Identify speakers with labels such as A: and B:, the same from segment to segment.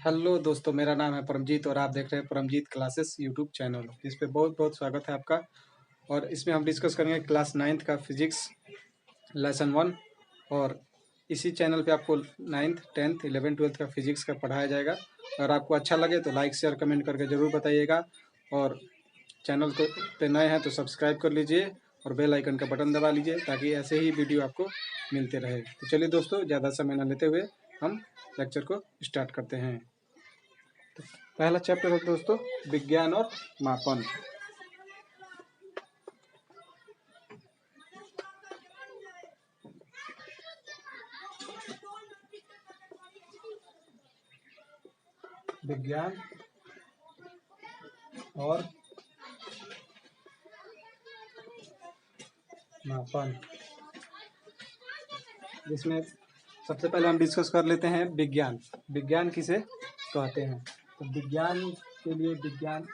A: Hello दोस्तों, मेरा नाम है परमजीत और आप देख रहे हैं परमजीत क्लासेस यूट्यूब चैनल। इस पे बहुत बहुत स्वागत है आपका। और इसमें हम डिस्कस करेंगे क्लास 9th का फिजिक्स लेसन 1। और इसी चैनल पे आपको 9th 10th 11th 12th का फिजिक्स का पढ़ाया जाएगा। अगर आपको अच्छा लगे तो लाइक शेयर कमेंट करके ज़रूर बताइएगा। और चैनल को पे नए हैं तो सब्सक्राइब कर लीजिए और बेल आइकन का बटन दबा लीजिए ताकि ऐसे ही वीडियो आपको मिलते रहे। तो चलिए दोस्तों, ज़्यादा समय न लेते हुए हम लेक्चर को स्टार्ट करते हैं। पहला चैप्टर है दोस्तों विज्ञान और मापन। विज्ञान और मापन, जिसमें सबसे पहले हम डिस्कस कर लेते हैं विज्ञान। विज्ञान किसे कहते हैं? तो विज्ञान के लिए विज्ञान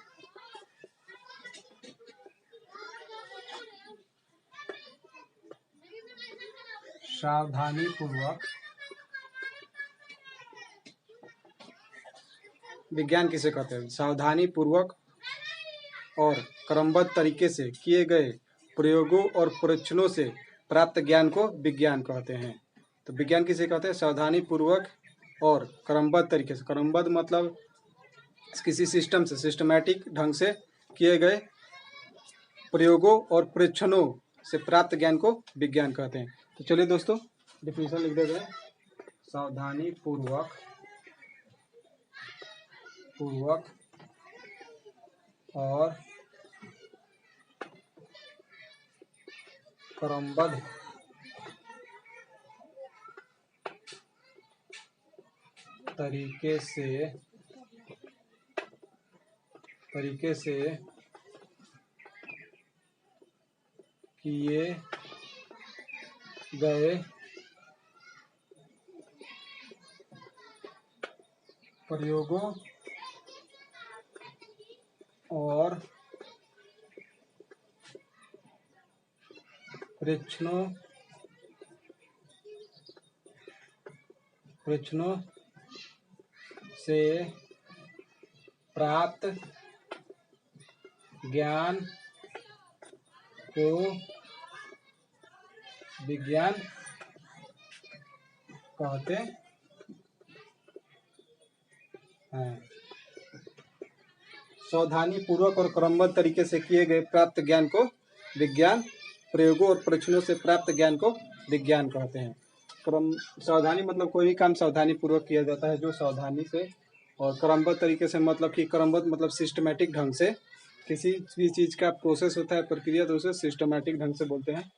A: सावधानी पूर्वक, विज्ञान किसे कहते हैं? सावधानी पूर्वक और क्रमबद्ध तरीके से किए गए प्रयोगों और परीक्षणों से प्राप्त ज्ञान को विज्ञान कहते हैं। तो विज्ञान किसे कहते हैं? सावधानी पूर्वक और क्रमबद्ध तरीके से। क्रमबद्ध मतलब किसी सिस्टम से, सिस्टमैटिक ढंग से किए गए प्रयोगों और परीक्षणों से प्राप्त ज्ञान को विज्ञान कहते हैं। तो चलिए दोस्तों, डिफिनेशन लिख देते हैं। सावधानी पूर्वक और क्रमबद्ध तरीके से किए गए प्रयोगों और परीक्षणों से प्राप्त ज्ञान को विज्ञान कहते हैं। सावधानी पूर्वक और क्रमबद्ध तरीके से किए गए प्राप्त ज्ञान को विज्ञान, प्रयोगों और परीक्षणों से प्राप्त ज्ञान को विज्ञान कहते हैं। सावधानी मतलब कोई भी काम सावधानी पूर्वक किया जाता है, जो सावधानी से, और क्रमबद्ध तरीके से मतलब कि क्रमबद्ध मतलब सिस्टमैटिक ढंग से किसी भी चीज़ का प्रोसेस होता है, प्रक्रिया, तो उसे सिस्टमैटिक ढंग से बोलते हैं।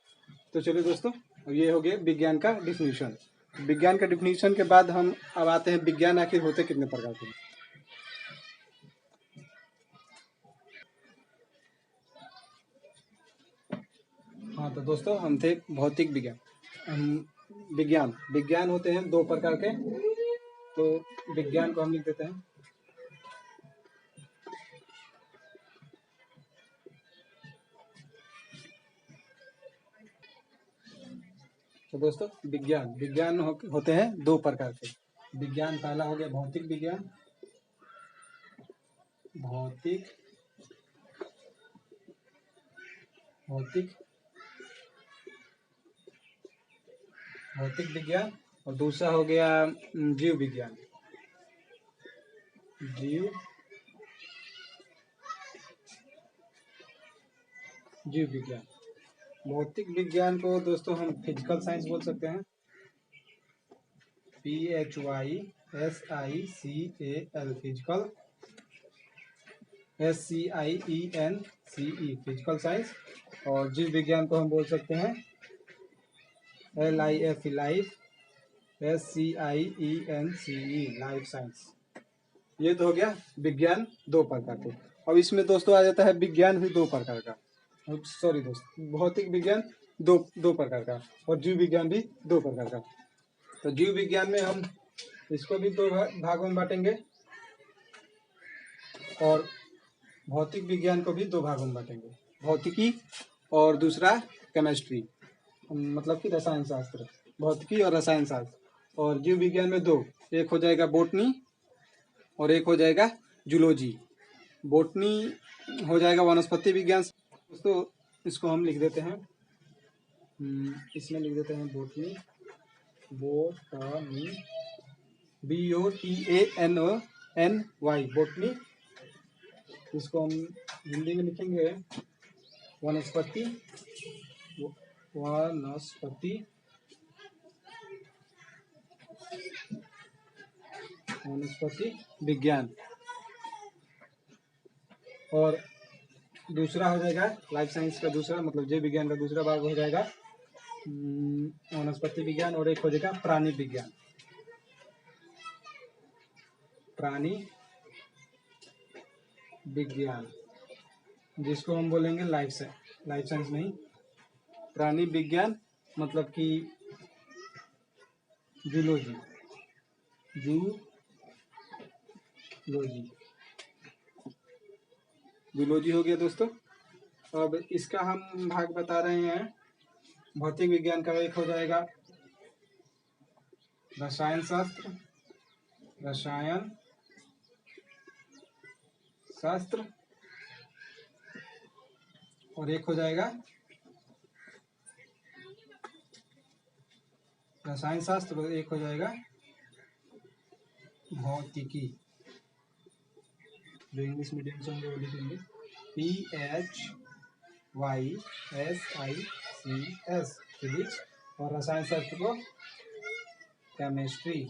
A: तो चलिए दोस्तों, ये हो गया विज्ञान का डिफिनीशन। विज्ञान का डिफिनीशन के बाद हम अब आते हैं विज्ञान आखिर होते कितने प्रकार के हैं। हाँ तो दोस्तों, हम थे भौतिक विज्ञान। विज्ञान होते हैं दो प्रकार के। तो विज्ञान को हम लिख देते हैं। तो दोस्तों, विज्ञान होते हैं दो प्रकार के। विज्ञान पहला हो गया भौतिक विज्ञान। भौतिक विज्ञान, और दूसरा हो गया जीव विज्ञान। जीव विज्ञान। भौतिक विज्ञान को दोस्तों हम फिजिकल साइंस बोल सकते हैं। PHYSICAL physical, SCIENCE physical science. और जीव विज्ञान को हम बोल सकते हैं LIFE life, SCIENCE life science. ये तो हो गया विज्ञान दो प्रकार के। अब इसमें दोस्तों आ जाता है विज्ञान भी दो प्रकार का। सॉरी दोस्तों, भौतिक विज्ञान दो प्रकार का और जीव विज्ञान भी दो प्रकार का। तो जीव विज्ञान में हम इसको भी दो भागों में बांटेंगे और भौतिक विज्ञान को भी दो भागों में बांटेंगे, भौतिकी और दूसरा केमिस्ट्री, मतलब कि रसायन शास्त्र। भौतिकी और रसायन शास्त्र। और जीव विज्ञान में दो, एक हो जाएगा बोटनी और एक हो जाएगा जूलॉजी। बोटनी हो जाएगा वनस्पति विज्ञान। दोस्तों इसको हम लिख देते हैं, इसमें लिख देते हैं बोटनी, बोटनी BOTANY बोटनी। इसको हम हिंदी में लिखेंगे वनस्पति, वनस्पति वनस्पति विज्ञान। और दूसरा हो जाएगा लाइफ साइंस का दूसरा, मतलब जीव विज्ञान का दूसरा भाग हो जाएगा वनस्पति विज्ञान। और एक हो जाएगा प्राणी विज्ञान, प्राणी विज्ञान, जिसको हम बोलेंगे लाइफ साइंस नहीं, प्राणी विज्ञान मतलब कि जूलॉजी, जूलॉजी हो गया दोस्तों। अब इसका हम भाग बता रहे हैं भौतिक विज्ञान का। एक हो जाएगा रसायन शास्त्र, रसायन शास्त्र। और एक हो जाएगा रसायन शास्त्र, और एक हो जाएगा भौतिकी। जो इंग्लिश मीडियम से होंगे वो लिखेंगे PHYSICS फिजिक्स, और रसायन शास्त्र को केमिस्ट्री।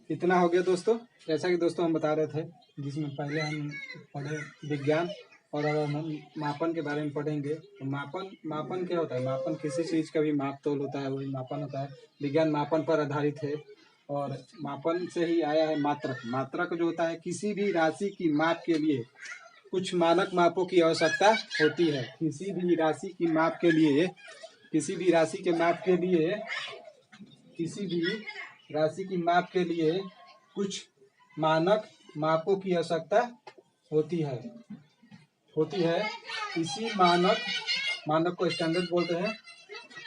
A: इतना हो गया दोस्तों। जैसा कि दोस्तों हम बता रहे थे, जिसमें पहले हम पढ़े विज्ञान, और अब हम मापन के बारे में पढ़ेंगे। तो मापन क्या होता है? मापन किसी चीज़ का भी माप तोल होता है, वही मापन होता है। विज्ञान मापन पर आधारित है, और मापन से ही आया है मात्रक। मात्रक जो होता है, किसी भी राशि की माप के लिए कुछ मानक मापों की आवश्यकता होती है। किसी भी राशि की माप के लिए, किसी भी राशि के माप के लिए, किसी भी राशि की माप के लिए कुछ मानक मापों की आवश्यकता होती है। इसी मानक को स्टैंडर्ड बोलते हैं।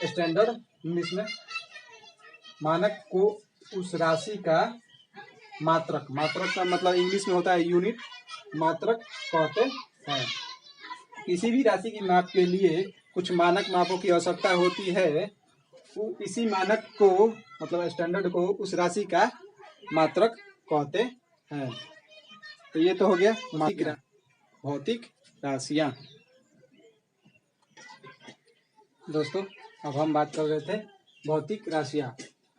A: स्टैंडर्ड इंग्लिश में। मानक को उस राशि का मात्रक का मतलब इंग्लिश में होता है यूनिट, मात्रक कहते हैं। किसी भी राशि की माप के लिए कुछ मानक मापों की आवश्यकता होती है। इसी मानक को मतलब स्टैंडर्ड को उस राशि का मात्रक कहते हैं। तो ये तो हो गया भौतिक राशियां। दोस्तों अब हम बात कर रहे थे भौतिक राशियां।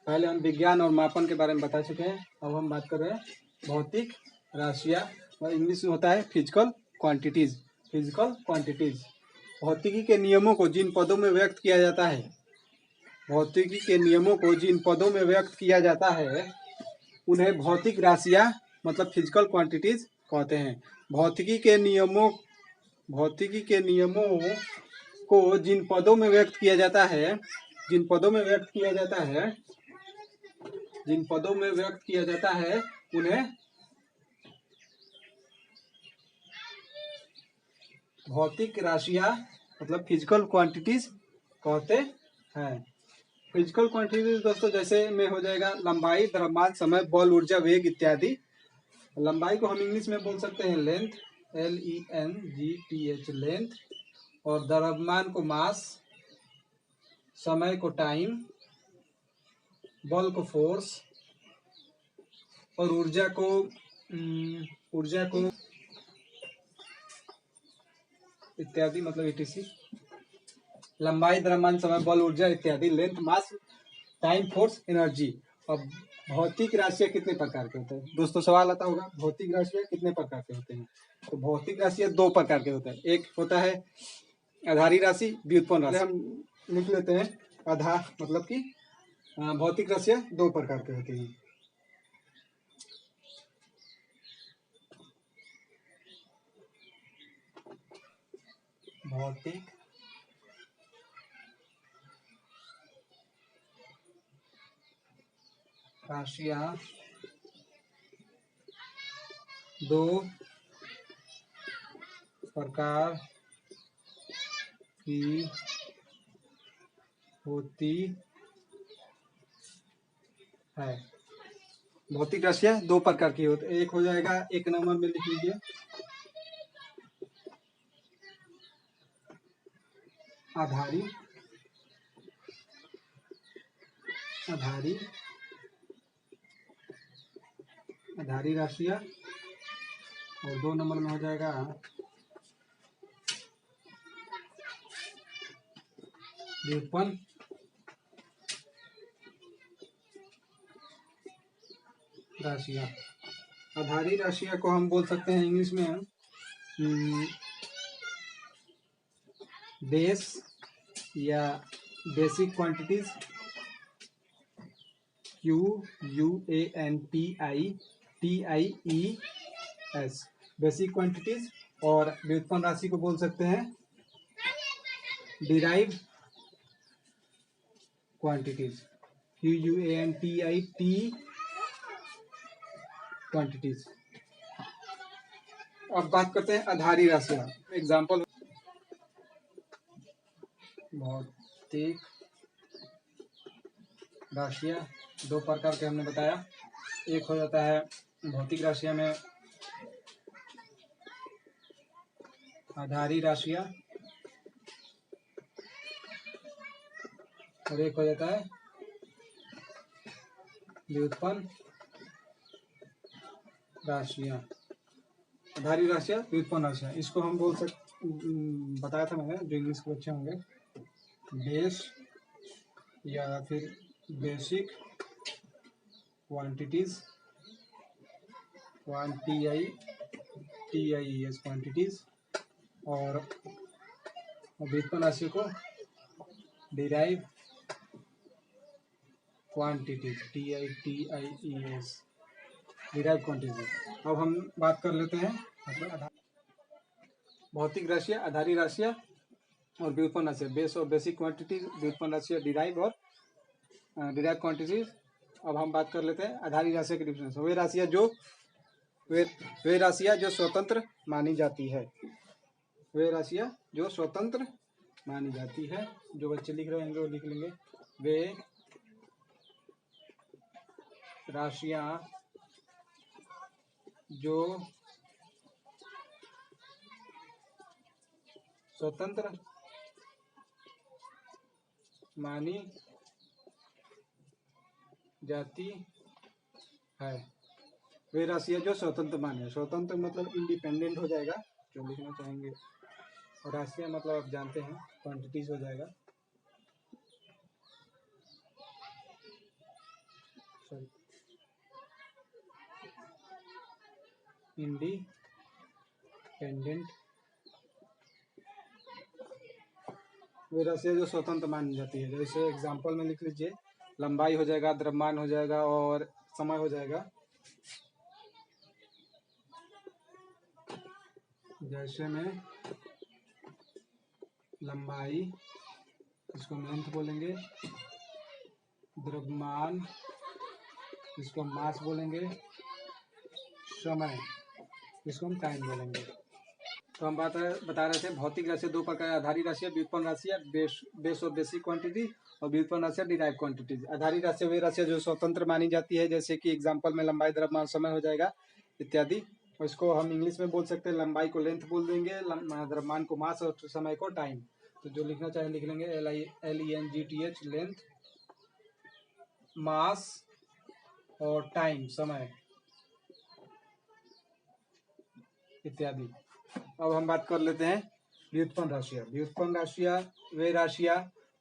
A: पहले हम विज्ञान और मापन के बारे में बता चुके हैं। अब हम बात कर रहे हैं भौतिक राशियां, और इंग्लिश में होता है फिजिकल क्वांटिटीज। भौतिकी के नियमों को जिन पदों में व्यक्त किया जाता है, भौतिकी के नियमों को जिन पदों में व्यक्त किया जाता है, उन्हें भौतिक राशियां मतलब फिजिकल क्वांटिटीज कहते हैं। भौतिकी के नियमों को जिन पदों में व्यक्त किया जाता है, उन्हें भौतिक राशियां मतलब फिजिकल क्वांटिटीज कहते हैं। फिजिकल क्वांटिटीज दोस्तों जैसे में हो जाएगा लंबाई, द्रव्यमान, समय, बल, ऊर्जा, वेग इत्यादि। लंबाई को हम इंग्लिश में बोल सकते हैं लेंथ, LENGTH लेंथ। और द्रव्यमान को मास, समय को टाइम, बल को फोर्स, और ऊर्जा को इत्यादि मतलब ETC। लंबाई, द्रव्यमान, समय, बल, ऊर्जा इत्यादि, लेंथ, मास, टाइम, फोर्स, एनर्जी। अब भौतिक राशियां कितने प्रकार के होते हैं? दोस्तों सवाल आता होगा भौतिक राशियां कितने प्रकार के होते हैं? तो भौतिक राशियां दो प्रकार के होते हैं। एक होता है आधारी राशि, व्युत्पन्न राशि। हम लिख लेते हैं आधार मतलब कि भौतिक राशियां दो प्रकार के होती हैं। भौतिक राशियां दो प्रकार की होती है। भौतिक राशियां दो प्रकार की होती है। एक हो जाएगा, एक नंबर में लिख लीजिए, आधारी आधारी आधारी राशियां, और दो नंबर में हो जाएगा व्युत्पन्न राशियां। आधारी राशियां को हम बोल सकते हैं इंग्लिश में बेस या basic quantities, QUANTITIES, basic quantities. और व्युत्पन्न राशि को बोल सकते हैं डिराइव क्वांटिटीज, QUANTIT क्वांटिटीज। अब बात करते हैं आधारी राशियां। एग्जाम्पल, भौतिक राशियां दो प्रकार के हमने बताया। एक हो जाता है भौतिक राशियां में आधारी राशियां, और एक हो जाता है व्युत्पन्न राशियां। आधारी राशियां, व्युत्पन्न राशियां, इसको हम बोल सकते, बताया था मैंने, जो इंग्लिश के बच्चे होंगे, बेस या फिर बेसिक क्वांटिटीज, QUANTITIES क्वांटिटीज, और व्युत्पन्न राशि को derive quantities, TITIES, derive quantities. अब हम बात कर लेते हैं मतलब भौतिक राशियां, आधारी राशियां और व्युत्पन्न राशियां, बेस और बेसिक क्वांटिटीज, व्युत्पन्न राशियां डिराइव और डिराइव क्वांटिटीज। अब हम बात कर लेते हैं आधारी राशियां की डिफरेंस। वे राशियां जो स्वतंत्र मानी जाती है, वे राशियां जो स्वतंत्र मानी जाती है। जो बच्चे लिख रहे होंगे वो लिख लेंगे, वे राशियां जो स्वतंत्र मानी जाती है। वे राशियां जो स्वतंत्र माने, स्वतंत्र मतलब इंडिपेंडेंट हो जाएगा जो लिखना चाहेंगे, और राशियां मतलब आप जानते हैं क्वांटिटीज हो जाएगा। सॉरी, इंडिपेंडेंट, वे राशियां जो स्वतंत्र मानी जाती है। जैसे एग्जांपल में लिख लीजिए, लंबाई हो जाएगा, द्रव्यमान हो जाएगा, और समय हो जाएगा। जैसे में लंबाई, इसको हम लेंथ बोलेंगे, द्रव्यमान, इसको हम मास बोलेंगे, समय, इसको हम टाइम बोलेंगे। तो हम बता रहे थे भौतिक राशियां दो प्रकार, आधारी राशियां, व्युत्पन्न राशियां, बेस और बेसिक क्वांटिटी, और व्युत्पन्न राशियां डिराइव क्वांटिटीज। आधारी राशियां वे राशियां जो स्वतंत्र मानी जाती है, जैसे कि एग्जांपल में लंबाई, द्रव्यमान, समय हो जाएगा इत्यादि। और इसको हम इंग्लिश में बोल सकते हैं, लंबाई को लेंथ बोल देंगे, द्रव्यमान को मास, और समय को टाइम। तो जो लिखना चाहे लिख लेंगे, LENGTH, लेंथ, मास और टाइम, समय इत्यादि। अब हम बात कर लेते हैं व्युत्पन्न राशियां। व्युत्पन्न राशियां वे राशियां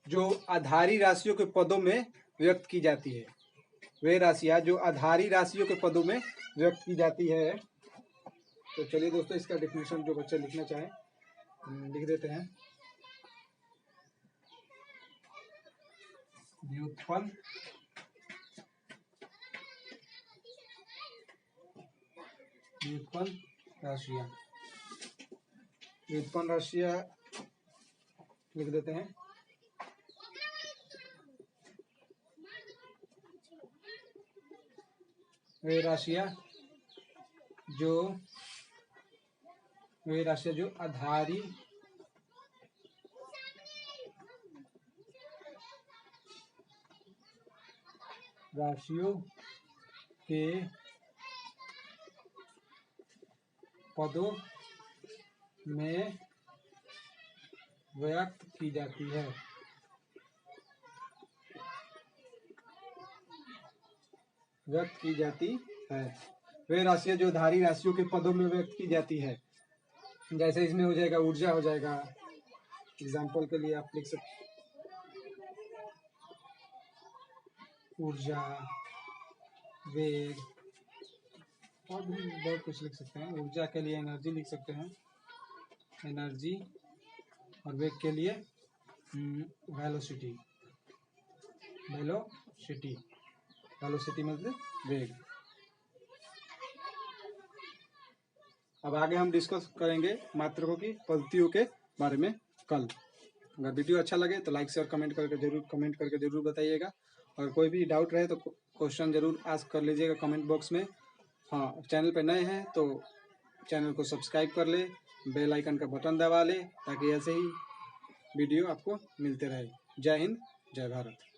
A: जो आधारी राशियों के पदों में व्यक्त की जाती है। वे राशियां जो आधारी राशियों के पदों में व्यक्त की जाती है। तो चलिए दोस्तों, इसका डेफिनेशन जो बच्चे लिखना चाहें लिख देते हैं। व्युत्पन्न राशियां, व्युत्पन्न राशियां लिख देते हैं। वे राशियां जो आधारी राशियों के पदों में व्यक्त की जाती है। व्यक्त की जाती है वे राशियां जो धारी राशियों के पदों में व्यक्त की जाती है। जैसे इसमें हो जाएगा ऊर्जा, हो जाएगा, एग्जाम्पल के लिए आप लिख सकते ऊर्जा, वेग, और भी बहुत कुछ लिख सकते हैं। ऊर्जा के लिए एनर्जी लिख सकते हैं, एनर्जी, और वेग के लिए वेलोसिटी। वेलोसिटी, वेलोसिटी मतलब वेग। अब आगे हम डिस्कस करेंगे मात्रकों की पद्धतियों के बारे में कल। अगर वीडियो अच्छा लगे तो लाइक शेयर कमेंट करके जरूर बताइएगा। और कोई भी डाउट रहे तो क्वेश्चन जरूर आस्क कर लीजिएगा कमेंट बॉक्स में। हाँ, चैनल पर नए हैं तो चैनल को सब्सक्राइब कर ले, बेल आइकन का बटन दबा ले, ताकि ऐसे ही वीडियो आपको मिलते रहे। जय हिंद, जय भारत।